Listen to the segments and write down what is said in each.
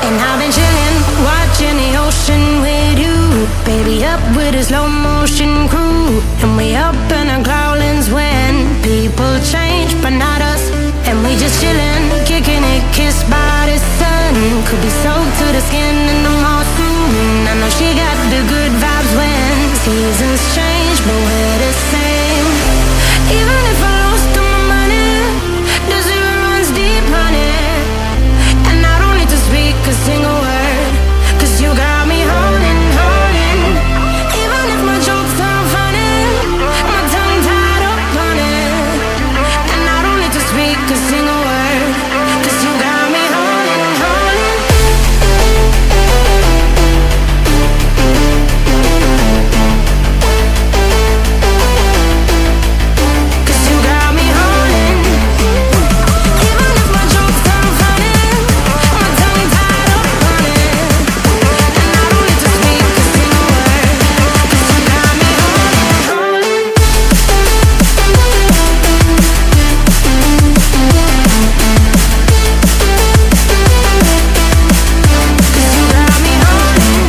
And I've been chilling, watching the ocean with you. Baby, up with a slow motion crew. And we up in our growlings when people change, but not us. And we just chilling, kicking it, kissed by the sun. Could be soaked to the skin in the mall soon. I know she got the good vibes when seasons change, but we're the same. Even if I lost all my money, the zero runs deep, honey. And I don't need to speak a single word, 'cause you got me holding, holding. Even if my jokes aren't funny, my tongue tied up on it. And I don't need to speak a single word, 'cause you got me holding, holding. 'Cause you got me holding. Even if my jokes aren't funny, my tongue tied up on it. And I don't need to speak a single word, 'cause you got me holding, holding. 'Cause you got me holding.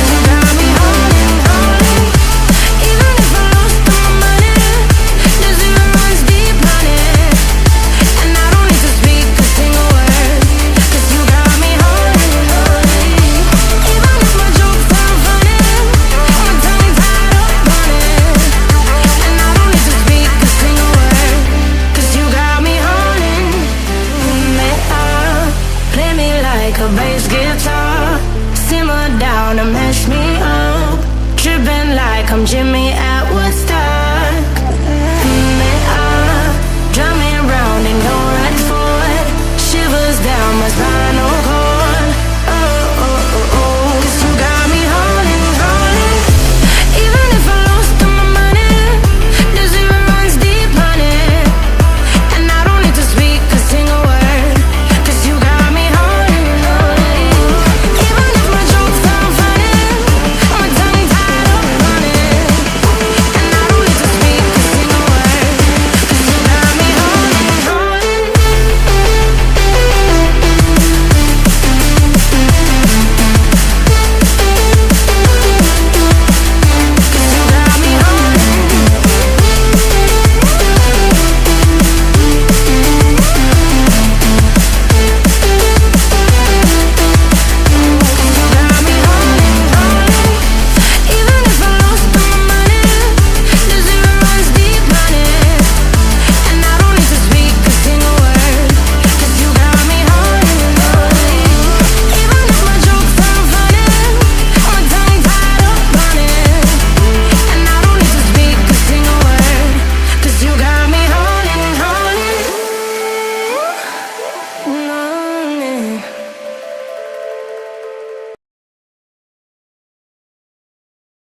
You got me holding, holding. Even if I lost all my money, the zero runs deep, honey. And I don't need to speak a single word, 'cause you got me holding, holding. Even if my jokes aren't funny, my tongue tied up on it. And I don't need to speak a single word, 'cause you got me holding me up. Play me like a bass guitar, simmer down and mash me up. Tripping like I'm Jimmy